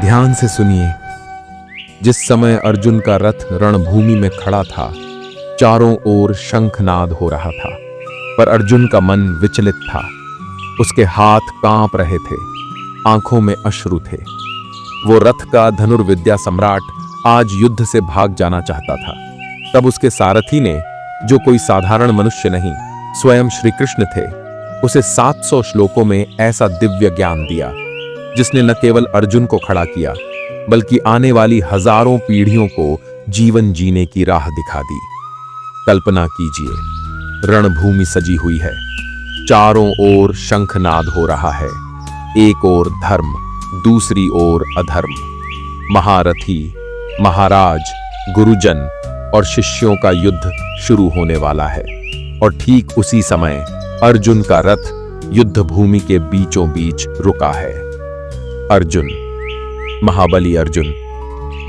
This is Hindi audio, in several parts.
ध्यान से सुनिए। जिस समय अर्जुन का रथ रणभूमि में खड़ा था, चारों ओर शंखनाद हो रहा था, पर अर्जुन का मन विचलित था। उसके हाथ कांप रहे थे, आंखों में अश्रु थे। वो रथ का धनुर्विद्या सम्राट आज युद्ध से भाग जाना चाहता था। तब उसके सारथी ने, जो कोई साधारण मनुष्य नहीं, स्वयं श्री कृष्ण थे, उसे 700 श्लोकों में ऐसा दिव्य ज्ञान दिया, जिसने न केवल अर्जुन को खड़ा किया, बल्कि आने वाली हजारों पीढ़ियों को जीवन जीने की राह दिखा दी। कल्पना कीजिए, रणभूमि सजी हुई है, चारों ओर शंखनाद हो रहा है। एक ओर धर्म, दूसरी ओर अधर्म। महारथी, महाराज, गुरुजन और शिष्यों का युद्ध शुरू होने वाला है। और ठीक उसी समय अर्जुन का रथ युद्ध भूमि के बीचों बीच रुका है। अर्जुन, महाबली अर्जुन,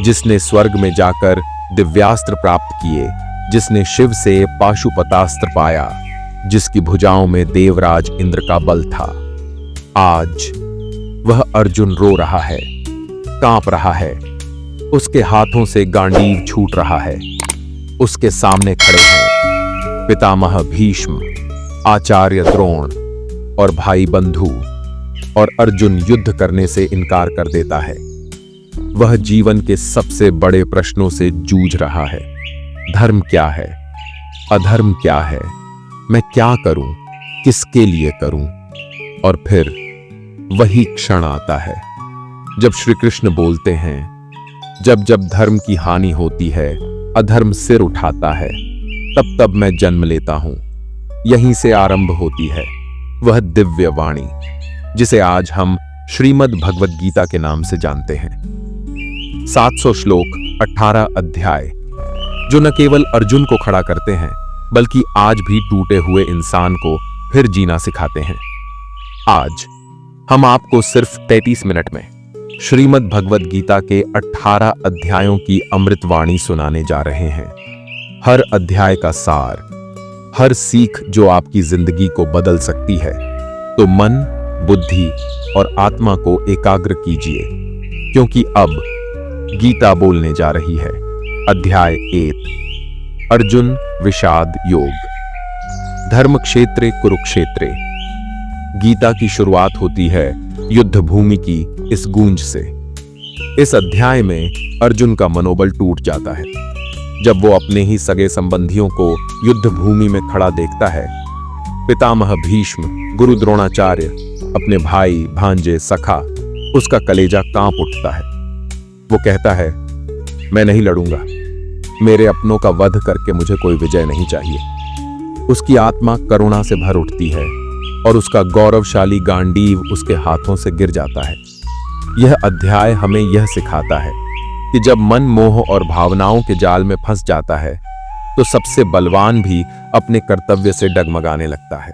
जिसने स्वर्ग में जाकर दिव्यास्त्र प्राप्त किए, जिसने शिव से पाशुपतास्त्र पाया, जिसकी भुजाओं में देवराज इंद्र का बल था, आज वह अर्जुन रो रहा है, कांप रहा है। उसके हाथों से गांडीव छूट रहा है। उसके सामने खड़े हैं पितामह भीष्म, आचार्य द्रोण और भाई बंधु, और अर्जुन युद्ध करने से इनकार कर देता है। वह जीवन के सबसे बड़े प्रश्नों से जूझ रहा है। धर्म क्या है? अधर्म क्या है? मैं क्या करूं? किसके लिए करूं? और फिर वही क्षण आता है जब श्री कृष्ण बोलते हैं, जब जब धर्म की हानि होती है, अधर्म सिर उठाता है, तब तब मैं जन्म लेता हूं। यहीं से आरंभ होती है वह दिव्य वाणी, जिसे आज हम श्रीमद् भगवद गीता के नाम से जानते हैं। 700 श्लोक, 18 अध्याय, जो न केवल अर्जुन को खड़ा करते हैं, बल्कि आज भी टूटे हुए इंसान को फिर जीना सिखाते हैं। आज हम आपको सिर्फ 33 मिनट में श्रीमद् भगवद गीता के 18 अध्यायों की अमृतवाणी सुनाने जा रहे हैं। हर अध्याय का सार, हर सीख जो आपकी जिंदगी को बदल सकती है। तो मन, बुद्धि और आत्मा को एकाग्र कीजिए, क्योंकि अब गीता बोलने जा रही है। अध्याय 1, अर्जुन विषाद योग। धर्म क्षेत्रे कुरुक्षेत्रे। गीता की शुरुआत होती है युद्ध भूमि की इस गूंज से। इस अध्याय में अर्जुन का मनोबल टूट जाता है जब वो अपने ही सगे संबंधियों को युद्ध भूमि में खड़ा देखता है। पितामह भीष्म, गुरु द्रोणाचार्य, अपने भाई, भांजे, सखा, उसका कलेजा कांप उठता है। वो कहता है, मैं नहीं लड़ूंगा, मेरे अपनों का वध करके मुझे कोई विजय नहीं चाहिए। उसकी आत्मा करुणा से भर उठती है और उसका गौरवशाली गांडीव उसके हाथों से गिर जाता है। यह अध्याय हमें यह सिखाता है कि जब मन मोह और भावनाओं के जाल में फंस जाता है, तो सबसे बलवान भी अपने कर्तव्य से डगमगाने लगता है।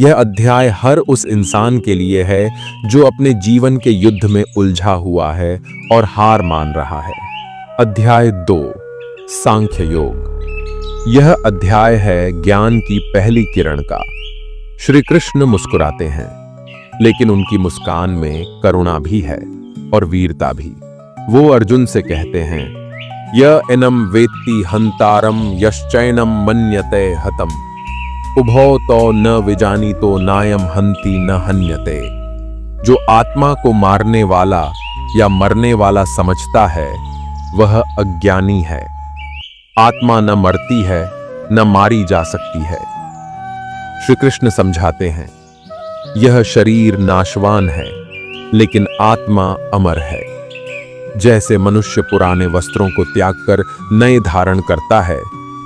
यह अध्याय हर उस इंसान के लिए है जो अपने जीवन के युद्ध में उलझा हुआ है और हार मान रहा है। अध्याय 2, सांख्य योग। यह अध्याय है ज्ञान की पहली किरण का। श्री कृष्ण मुस्कुराते हैं, लेकिन उनकी मुस्कान में करुणा भी है और वीरता भी। वो अर्जुन से कहते हैं, य एनम वेत्ति हंतारम यश्चैनम मन्यते हतम, उभौ तो न विजानीतो नायम हंति न हन्यते। जो आत्मा को मारने वाला या मरने वाला समझता है, वह अज्ञानी है। आत्मा न मरती है, न मारी जा सकती है। श्री कृष्ण समझाते हैं, यह शरीर नाशवान है, लेकिन आत्मा अमर है। जैसे मनुष्य पुराने वस्त्रों को त्याग कर नए धारण करता है,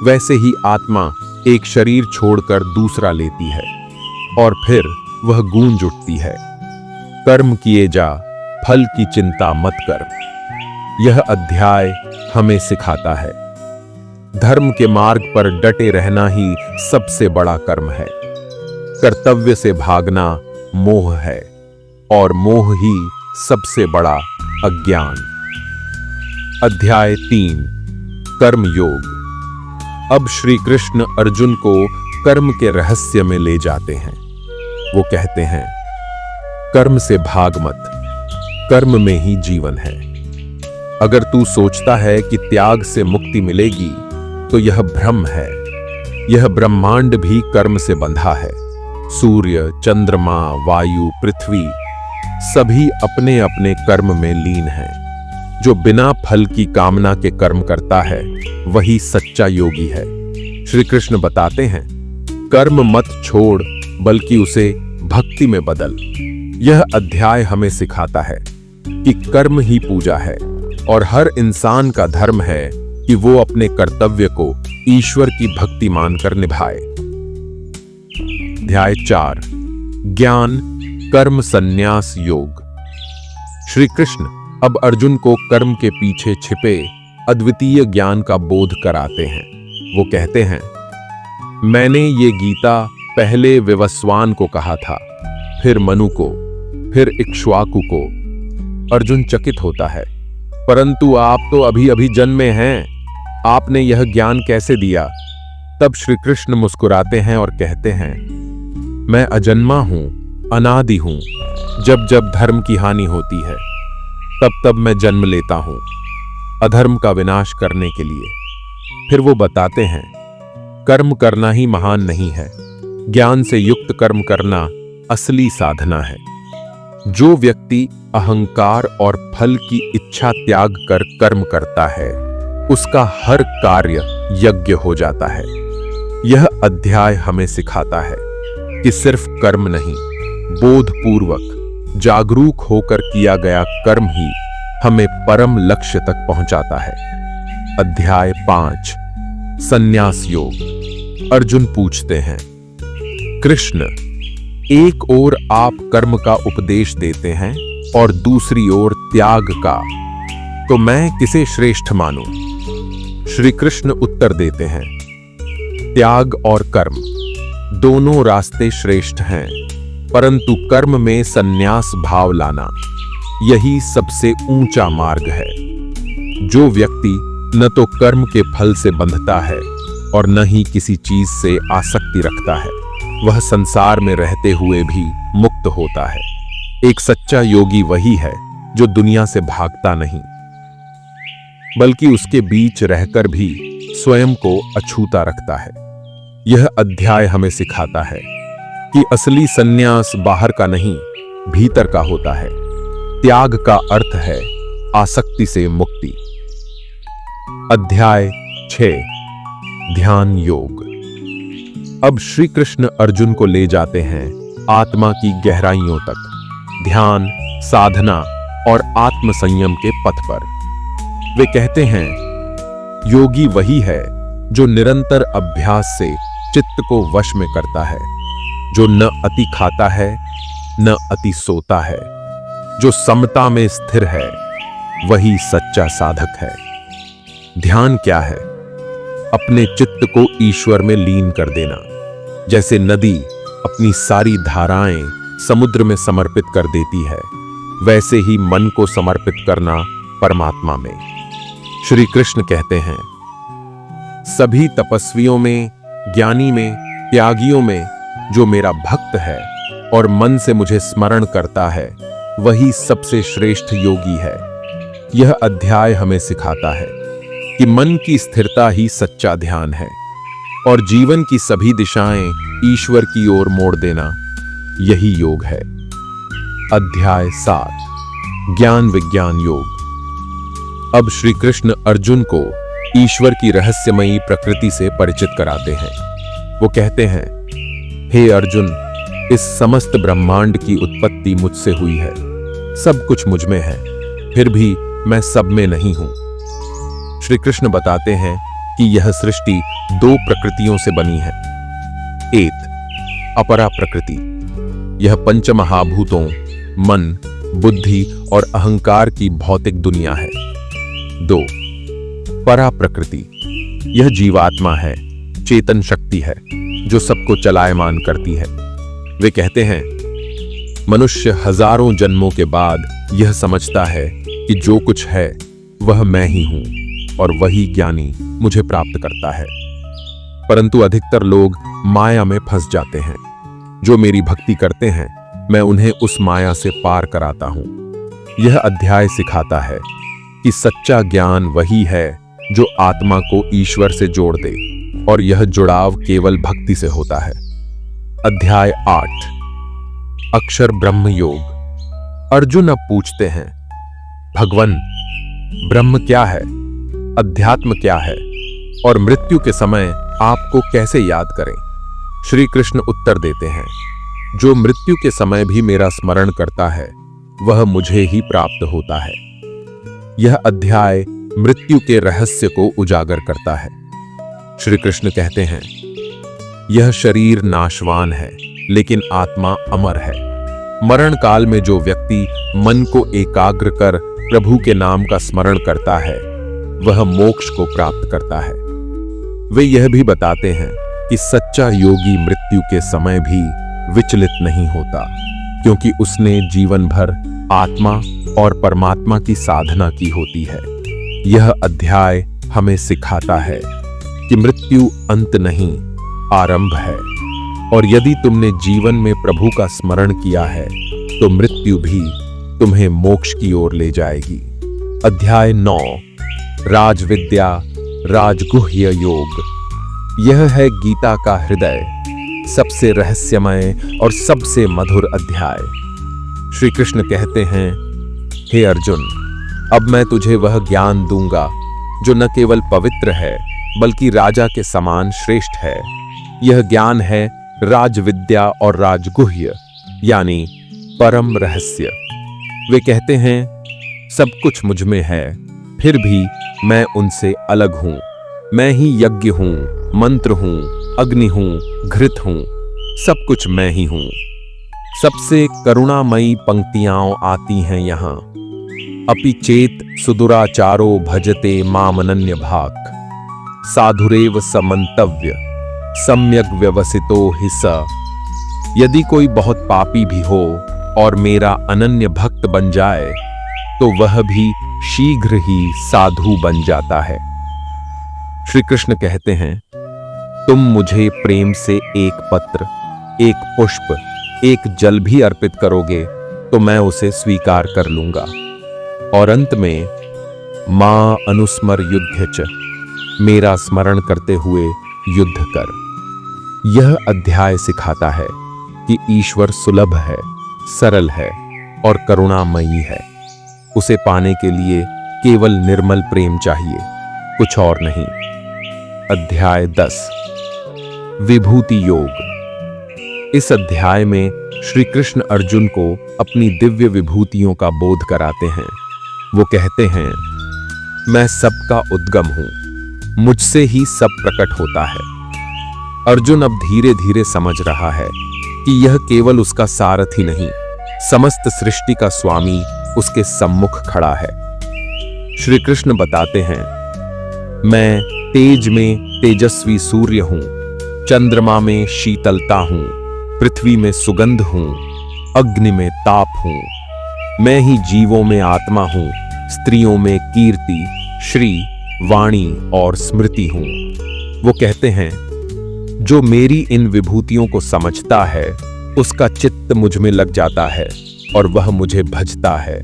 वैसे ही आत्मा एक शरीर छोड़कर दूसरा लेती है और फिर वह गूंज उठती है, कर्म किए जा, फल की चिंता मत कर। यह अध्याय हमें सिखाता है, धर्म के मार्ग पर डटे रहना ही सबसे बड़ा कर्म है। कर्तव्य से भागना मोह है और मोह ही सबसे बड़ा अज्ञान। अध्याय 3, कर्म योग। अब श्री कृष्ण अर्जुन को कर्म के रहस्य में ले जाते हैं। वो कहते हैं, कर्म से भाग मत, कर्म में ही जीवन है। अगर तू सोचता है कि त्याग से मुक्ति मिलेगी तो यह भ्रम है। यह ब्रह्मांड भी कर्म से बंधा है। सूर्य, चंद्रमा, वायु, पृथ्वी सभी अपने अपने कर्म में लीन हैं। जो बिना फल की कामना के कर्म करता है वही सच्चा योगी है। श्री कृष्ण बताते हैं, कर्म मत छोड़ बल्कि उसे भक्ति में बदल। यह अध्याय हमें सिखाता है कि कर्म ही पूजा है और हर इंसान का धर्म है कि वो अपने कर्तव्य को ईश्वर की भक्ति मानकर निभाए। अध्याय 4 ज्ञान कर्म संन्यास योग। श्री कृष्ण अब अर्जुन को कर्म के पीछे छिपे अद्वितीय ज्ञान का बोध कराते हैं। वो कहते हैं, मैंने ये गीता पहले विवस्वान को कहा था, फिर मनु को, फिर इक्ष्वाकु को। अर्जुन चकित होता है, परंतु आप तो अभी अभी जन्मे हैं, आपने यह ज्ञान कैसे दिया? तब श्री कृष्ण मुस्कुराते हैं और कहते हैं, मैं अजन्मा हूं, अनादि हूं। जब जब धर्म की हानि होती है तब तब मैं जन्म लेता हूं, अधर्म का विनाश करने के लिए। फिर वो बताते हैं, कर्म करना ही महान नहीं है, ज्ञान से युक्त कर्म करना असली साधना है। जो व्यक्ति अहंकार और फल की इच्छा त्याग कर कर्म करता है उसका हर कार्य यज्ञ हो जाता है। यह अध्याय हमें सिखाता है कि सिर्फ कर्म नहीं, बोधपूर्वक जागरूक होकर किया गया कर्म ही हमें परम लक्ष्य तक पहुंचाता है। अध्याय 5 संन्यास योग। अर्जुन पूछते हैं, कृष्ण, एक ओर आप कर्म का उपदेश देते हैं और दूसरी ओर त्याग का, तो मैं किसे श्रेष्ठ मानूं? श्री कृष्ण उत्तर देते हैं, त्याग और कर्म दोनों रास्ते श्रेष्ठ हैं, परंतु कर्म में संन्यास भाव लाना यही सबसे ऊंचा मार्ग है। जो व्यक्ति न तो कर्म के फल से बंधता है और न ही किसी चीज से आसक्ति रखता है, वह संसार में रहते हुए भी मुक्त होता है। एक सच्चा योगी वही है जो दुनिया से भागता नहीं, बल्कि उसके बीच रहकर भी स्वयं को अछूता रखता है। यह अध्याय हमें सिखाता है कि असली संन्यास बाहर का नहीं, भीतर का होता है। त्याग का अर्थ है आसक्ति से मुक्ति। अध्याय 6 ध्यान योग। अब श्री कृष्ण अर्जुन को ले जाते हैं आत्मा की गहराइयों तक, ध्यान, साधना और आत्म संयम के पथ पर। वे कहते हैं, योगी वही है जो निरंतर अभ्यास से चित्त को वश में करता है, जो न अति खाता है न अति सोता है, जो समता में स्थिर है, वही सच्चा साधक है। ध्यान क्या है? अपने चित्त को ईश्वर में लीन कर देना। जैसे नदी अपनी सारी धाराएं समुद्र में समर्पित कर देती है, वैसे ही मन को समर्पित करना परमात्मा में। श्री कृष्ण कहते हैं, सभी तपस्वियों में, ज्ञानी में, त्यागियों में जो मेरा भक्त है और मन से मुझे स्मरण करता है, वही सबसे श्रेष्ठ योगी है। यह अध्याय हमें सिखाता है कि मन की स्थिरता ही सच्चा ध्यान है और जीवन की सभी दिशाएं ईश्वर की ओर मोड़ देना, यही योग है। अध्याय 7 ज्ञान विज्ञान योग। अब श्री कृष्ण अर्जुन को ईश्वर की रहस्यमयी प्रकृति से परिचित कराते हैं। वो कहते हैं, हे अर्जुन, इस समस्त ब्रह्मांड की उत्पत्ति मुझसे हुई है, सब कुछ मुझ में है, फिर भी मैं सब में नहीं हूं। श्री कृष्ण बताते हैं कि यह सृष्टि 2 प्रकृतियों से बनी है। एक अपरा प्रकृति, यह पंचमहाभूतों, मन, बुद्धि और अहंकार की भौतिक दुनिया है। 2 परा प्रकृति, यह जीवात्मा है, चेतन शक्ति है जो सबको चलायमान करती है। वे कहते हैं, मनुष्य हजारों जन्मों के बाद यह समझता है कि जो कुछ है वह मैं ही हूं और वही ज्ञानी मुझे प्राप्त करता है। परंतु अधिकतर लोग माया में फंस जाते हैं। जो मेरी भक्ति करते हैं मैं उन्हें उस माया से पार कराता हूं। यह अध्याय सिखाता है कि सच्चा ज्ञान वही है जो आत्मा को ईश्वर से जोड़ दे, और यह जुड़ाव केवल भक्ति से होता है। अध्याय 8 अक्षर ब्रह्म योग। अर्जुन अब पूछते हैं, भगवान, ब्रह्म क्या है, अध्यात्म क्या है, और मृत्यु के समय आपको कैसे याद करें? श्री कृष्ण उत्तर देते हैं, जो मृत्यु के समय भी मेरा स्मरण करता है वह मुझे ही प्राप्त होता है। यह अध्याय मृत्यु के रहस्य को उजागर करता है। श्री कृष्ण कहते हैं, यह शरीर नाशवान है लेकिन आत्मा अमर है। मरण काल में जो व्यक्ति मन को एकाग्र कर प्रभु के नाम का स्मरण करता है वह मोक्ष को प्राप्त करता है। वे यह भी बताते हैं कि सच्चा योगी मृत्यु के समय भी विचलित नहीं होता, क्योंकि उसने जीवन भर आत्मा और परमात्मा की साधना की होती है। यह अध्याय हमें सिखाता है कि मृत्यु अंत नहीं, आरंभ है, और यदि तुमने जीवन में प्रभु का स्मरण किया है तो मृत्यु भी तुम्हें मोक्ष की ओर ले जाएगी। अध्याय 9 राजविद्या राजगुह्य योग। यह है गीता का हृदय, सबसे रहस्यमय और सबसे मधुर अध्याय। श्री कृष्ण कहते हैं, हे अर्जुन, अब मैं तुझे वह ज्ञान दूंगा जो न केवल पवित्र है बल्कि राजा के समान श्रेष्ठ है। यह ज्ञान है राजविद्या और राजगुह्य, यानी परम रहस्य। वे कहते हैं, सब कुछ मुझ में है, फिर भी मैं उनसे अलग हूं। मैं ही यज्ञ हूं, मंत्र हूं, अग्नि हूं, घृत हूं, सब कुछ मैं ही हूं। सबसे करुणामयी पंक्तियां आती हैं यहां। अपि चेत सुदुराचारो भजते मामनन्य भाक्, साधुरेव समन्तव्य सम्यक व्यवसितो हि स। यदि कोई बहुत पापी भी हो और मेरा अनन्य भक्त बन जाए तो वह भी शीघ्र ही साधु बन जाता है। श्री कृष्ण कहते हैं, तुम मुझे प्रेम से एक पत्र, एक पुष्प, एक जल भी अर्पित करोगे तो मैं उसे स्वीकार कर लूंगा। और अंत में मां अनुस्मर युद्ध च, मेरा स्मरण करते हुए युद्ध कर। यह अध्याय सिखाता है कि ईश्वर सुलभ है, सरल है और करुणामयी है। उसे पाने के लिए केवल निर्मल प्रेम चाहिए, कुछ और नहीं। अध्याय 10 विभूति योग। इस अध्याय में श्री कृष्ण अर्जुन को अपनी दिव्य विभूतियों का बोध कराते हैं। वो कहते हैं, मैं सबका उद्गम हूं, मुझसे ही सब प्रकट होता है। अर्जुन अब धीरे धीरे समझ रहा है कि यह केवल उसका सारथी नहीं, समस्त सृष्टि का स्वामी उसके सम्मुख खड़ा है। श्री कृष्ण बताते हैं, मैं तेज में तेजस्वी सूर्य हूं, चंद्रमा में शीतलता हूं, पृथ्वी में सुगंध हूं, अग्नि में ताप हूं। मैं ही जीवों में आत्मा हूं, स्त्रियों में कीर्ति, श्री, वाणी और स्मृति हूं। वो कहते हैं, जो मेरी इन विभूतियों को समझता है उसका चित्त मुझ में लग जाता है और वह मुझे भजता है।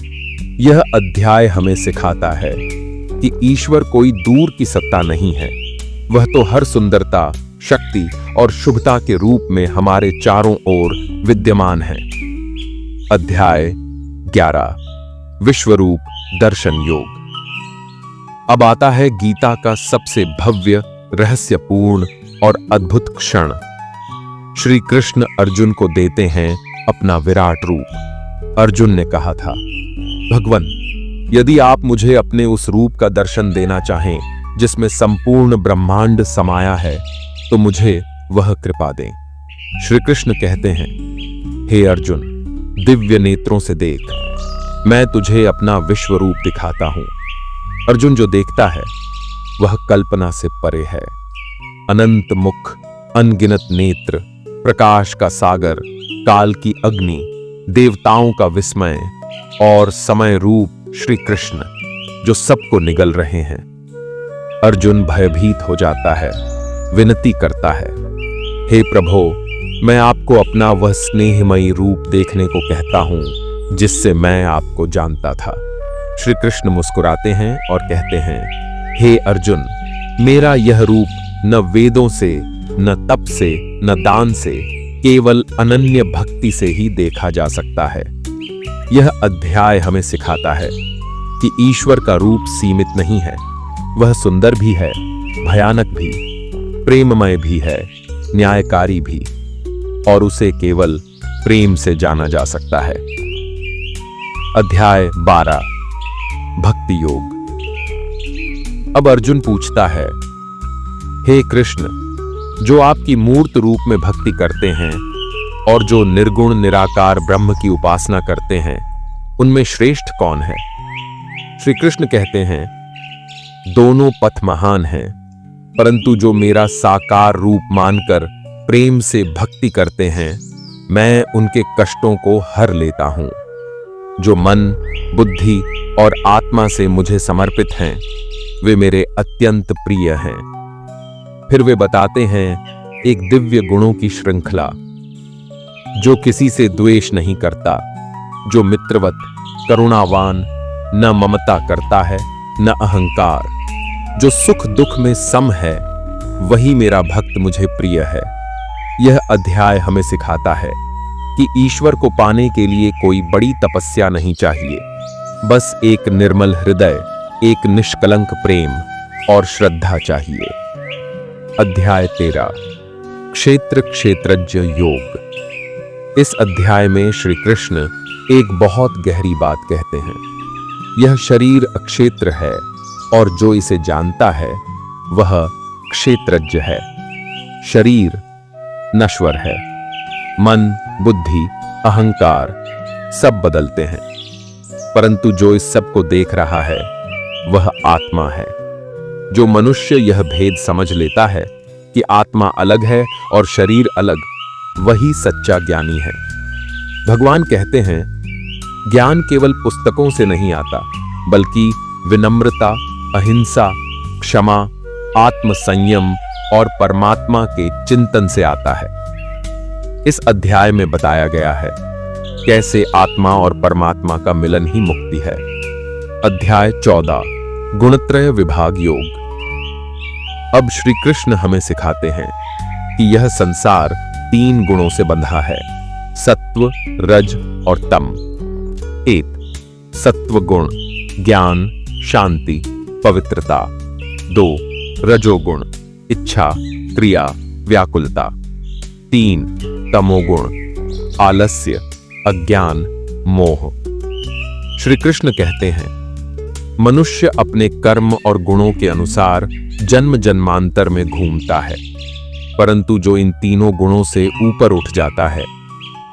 यह अध्याय हमें सिखाता है कि ईश्वर कोई दूर की सत्ता नहीं है, वह तो हर सुंदरता, शक्ति और शुभता के रूप में हमारे चारों ओर विद्यमान है। अध्याय 11 विश्वरूप दर्शन योग। अब आता है गीता का सबसे भव्य, रहस्यपूर्ण और अद्भुत क्षण। श्री कृष्ण अर्जुन को देते हैं अपना विराट रूप। अर्जुन ने कहा था, भगवान, यदि आप मुझे अपने उस रूप का दर्शन देना चाहें जिसमें संपूर्ण ब्रह्मांड समाया है तो मुझे वह कृपा दें। श्री कृष्ण कहते हैं, हे अर्जुन, दिव्य नेत्रों से देख, मैं तुझे अपना विश्व रूप दिखाता हूं। अर्जुन जो देखता है वह कल्पना से परे है। अनंत मुख, अनगिनत नेत्र, प्रकाश का सागर, काल की अग्नि, देवताओं का विस्मय और समय रूप श्री कृष्ण जो सबको निगल रहे हैं। अर्जुन भयभीत हो जाता है, विनती करता है, हे प्रभो, मैं आपको अपना वह स्नेहमयी रूप देखने को कहता हूं जिससे मैं आपको जानता था। श्री कृष्ण मुस्कुराते हैं और कहते हैं, हे अर्जुन, मेरा यह रूप न वेदों से, न तप से, न दान से, केवल अनन्य भक्ति से ही देखा जा सकता है। यह अध्याय हमें सिखाता है कि ईश्वर का रूप सीमित नहीं है। वह सुंदर भी है, भयानक भी, प्रेममय भी है, न्यायकारी भी, और उसे केवल प्रेम से जाना जा सकता है। अध्याय 12 भक्ति योग। अब अर्जुन पूछता है, हे कृष्ण, जो आपकी मूर्त रूप में भक्ति करते हैं और जो निर्गुण निराकार ब्रह्म की उपासना करते हैं, उनमें श्रेष्ठ कौन है? श्री कृष्ण कहते हैं, दोनों पथ महान हैं, परंतु जो मेरा साकार रूप मानकर प्रेम से भक्ति करते हैं, मैं उनके कष्टों को हर लेता हूं। जो मन, बुद्धि और आत्मा से मुझे समर्पित हैं, वे मेरे अत्यंत प्रिय हैं। फिर वे बताते हैं एक दिव्य गुणों की श्रृंखला, जो किसी से द्वेष नहीं करता, जो मित्रवत, करुणावान, न ममता करता है न अहंकार, जो सुख दुख में सम है, वही मेरा भक्त मुझे प्रिय है। यह अध्याय हमें सिखाता है कि ईश्वर को पाने के लिए कोई बड़ी तपस्या नहीं चाहिए, बस एक निर्मल हृदय, एक निष्कलंक प्रेम और श्रद्धा चाहिए। अध्याय 13 क्षेत्र क्षेत्रज्ञ योग। इस अध्याय में श्री कृष्ण एक बहुत गहरी बात कहते हैं। यह शरीर अक्षेत्र है और जो इसे जानता है वह क्षेत्रज्ञ है। शरीर नश्वर है, मन, बुद्धि, अहंकार सब बदलते हैं, परंतु जो इस सब को देख रहा है वह आत्मा है। जो मनुष्य यह भेद समझ लेता है कि आत्मा अलग है और शरीर अलग, वही सच्चा ज्ञानी है। भगवान कहते हैं, ज्ञान केवल पुस्तकों से नहीं आता, बल्कि विनम्रता, अहिंसा, क्षमा, आत्मसंयम और परमात्मा के चिंतन से आता है। इस अध्याय में बताया गया है कैसे आत्मा और परमात्मा का मिलन ही मुक्ति है। अध्याय 14 गुणत्रय विभाग योग। अब श्री कृष्ण हमें सिखाते हैं कि यह संसार 3 गुणों से बंधा है, सत्व, रज और तम। 1 सत्व गुण ज्ञान, शांति, पवित्रता। 2 रजोगुण इच्छा, क्रिया, व्याकुलता। 3 तमोगुण आलस्य, अज्ञान, मोह। श्री कृष्ण कहते हैं, मनुष्य अपने कर्म और गुणों के अनुसार जन्म जन्मांतर में घूमता है, परंतु जो इन तीनों गुणों से ऊपर उठ जाता है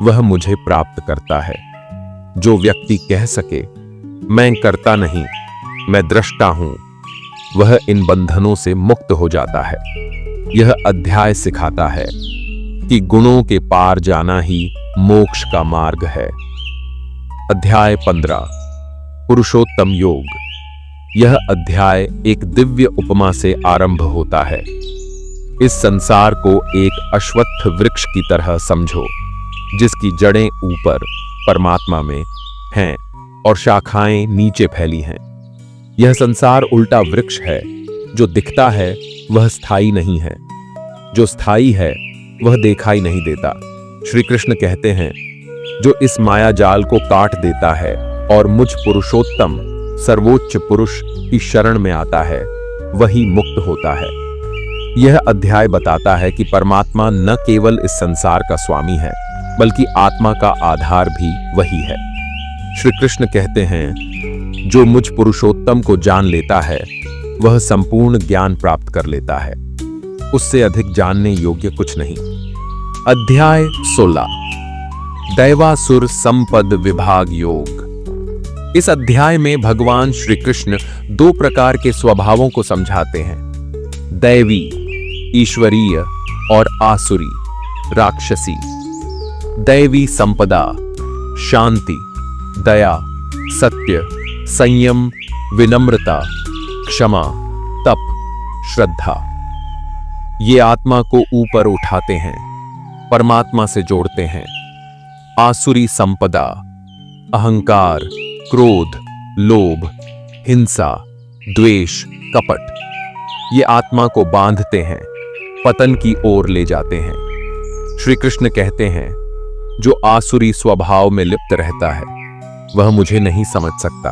वह मुझे प्राप्त करता है। जो व्यक्ति कह सके, मैं करता नहीं, मैं दृष्टा हूं, वह इन बंधनों से मुक्त हो जाता है। यह अध्याय सिखाता है कि गुणों के पार जाना ही मोक्ष का मार्ग है। अध्याय 15 पुरुषोत्तम योग। यह अध्याय एक दिव्य उपमा से आरंभ होता है। इस संसार को एक अश्वत्थ वृक्ष की तरह समझो, जिसकी जड़ें ऊपर परमात्मा में हैं और शाखाएं नीचे फैली हैं। यह संसार उल्टा वृक्ष है। जो दिखता है वह स्थायी नहीं है, जो स्थायी है वह दिखाई नहीं देता। श्री कृष्ण कहते हैं, जो इस माया जाल को काट देता है और मुझ पुरुषोत्तम सर्वोच्च पुरुष की शरण में आता है, वही मुक्त होता है। यह अध्याय बताता है कि परमात्मा न केवल इस संसार का स्वामी है, बल्कि आत्मा का आधार भी वही है। श्री कृष्ण कहते हैं, जो मुझ पुरुषोत्तम को जान लेता है वह संपूर्ण ज्ञान प्राप्त कर लेता है। उससे अधिक जानने योग्य कुछ नहीं। अध्याय 16 दैवासुर संपद विभाग योग। इस अध्याय में भगवान श्री कृष्ण 2 प्रकार के स्वभावों को समझाते हैं, दैवी ईश्वरीय और आसुरी राक्षसी। दैवी संपदा शांति, दया, सत्य, संयम, विनम्रता, क्षमा, तप, श्रद्धा। ये आत्मा को ऊपर उठाते हैं। परमात्मा से जोड़ते हैं। आसुरी संपदा, अहंकार, क्रोध, लोभ, हिंसा, द्वेष, कपट, ये आत्मा को बांधते हैं, पतन की ओर ले जाते हैं। श्री कृष्ण कहते हैं, जो आसुरी स्वभाव में लिप्त रहता है वह मुझे नहीं समझ सकता,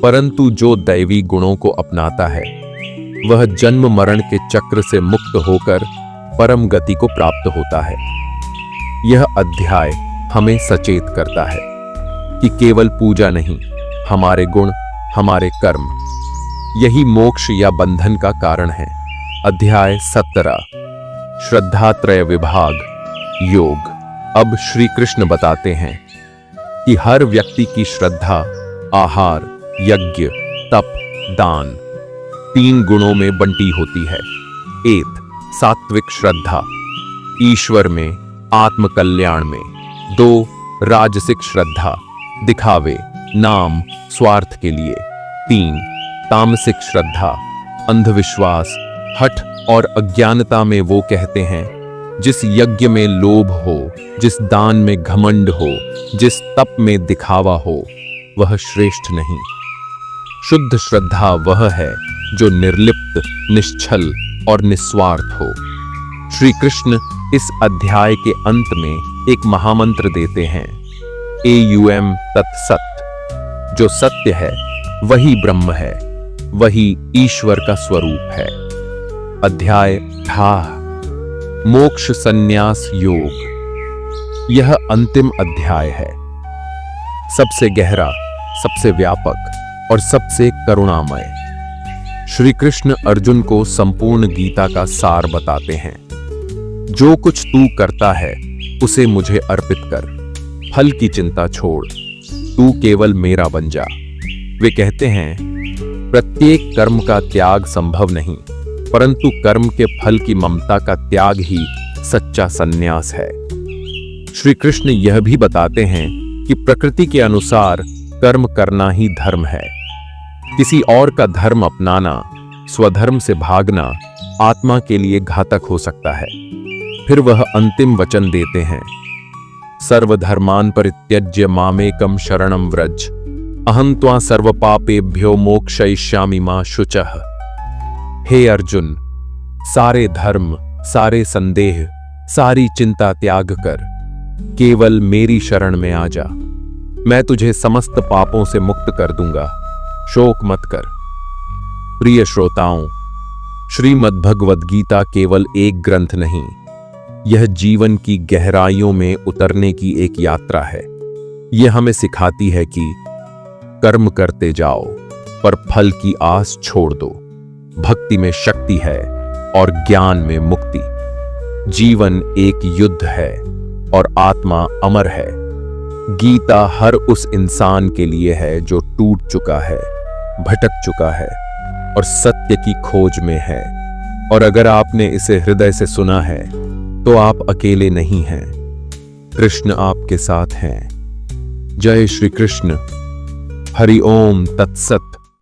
परंतु जो दैवी गुणों को अपनाता है वह जन्म मरण के चक्र से मुक्त होकर परम गति को प्राप्त होता है। यह अध्याय हमें सचेत करता है कि केवल पूजा नहीं, हमारे गुण, हमारे कर्म, यही मोक्ष या बंधन का कारण है। अध्याय 17, श्रद्धात्रय विभाग, योग। अब श्री कृष्ण बताते हैं कि हर व्यक्ति की श्रद्धा आहार, यज्ञ, तप, दान 3 गुणों में बंटी होती है। 1. सात्विक श्रद्धा, ईश्वर में, आत्म कल्याण में। 2. राजसिक श्रद्धा, दिखावे, नाम, स्वार्थ के लिए। 3. तामसिक श्रद्धा, अंधविश्वास, हठ और अज्ञानता में। वो कहते हैं, जिस यज्ञ में लोभ हो, जिस दान में घमंड हो, जिस तप में दिखावा हो, वह श्रेष्ठ नहीं। शुद्ध श्रद्धा वह है जो निर्लिप्त, निश्चल और निस्वार्थ हो। श्री कृष्ण इस अध्याय के अंत में एक महामंत्र देते हैं, AUM तत्सत। जो सत्य है वही ब्रह्म है, वही ईश्वर का स्वरूप है। अध्याय 18, मोक्ष संन्यास योग। यह अंतिम अध्याय है, सबसे गहरा, सबसे व्यापक और सबसे करुणामय। श्री कृष्ण अर्जुन को संपूर्ण गीता का सार बताते हैं। जो कुछ तू करता है उसे मुझे अर्पित कर, फल की चिंता छोड़, तू केवल मेरा बन जा। वे कहते हैं, प्रत्येक कर्म का त्याग संभव नहीं, परंतु कर्म के फल की ममता का त्याग ही सच्चा संन्यास है। श्री कृष्ण यह भी बताते हैं कि प्रकृति के अनुसार कर्म करना ही धर्म है। किसी और का धर्म अपनाना, स्वधर्म से भागना आत्मा के लिए घातक हो सकता है। फिर वह अंतिम वचन देते हैं, सर्वधर्मान परित्यज्य मामेकम शरणम व्रज, अहं त्वा सर्व पापेभ्यो मोक्षयिष्यामि मा शुचः। हे अर्जुन, सारे धर्म, सारे संदेह, सारी चिंता त्याग कर केवल मेरी शरण में आ जा। मैं तुझे समस्त पापों से मुक्त कर दूंगा, शोक मत कर। प्रिय श्रोताओं, श्रीमद् भगवद गीता केवल एक ग्रंथ नहीं, यह जीवन की गहराइयों में उतरने की एक यात्रा है। यह हमें सिखाती है कि कर्म करते जाओ पर फल की आस छोड़ दो। भक्ति में शक्ति है और ज्ञान में मुक्ति। जीवन एक युद्ध है और आत्मा अमर है। गीता हर उस इंसान के लिए है जो टूट चुका है, भटक चुका है और सत्य की खोज में है। और अगर आपने इसे हृदय से सुना है तो आप अकेले नहीं हैं, कृष्ण आपके साथ हैं। जय श्री कृष्ण। हरि ओम तत्सत।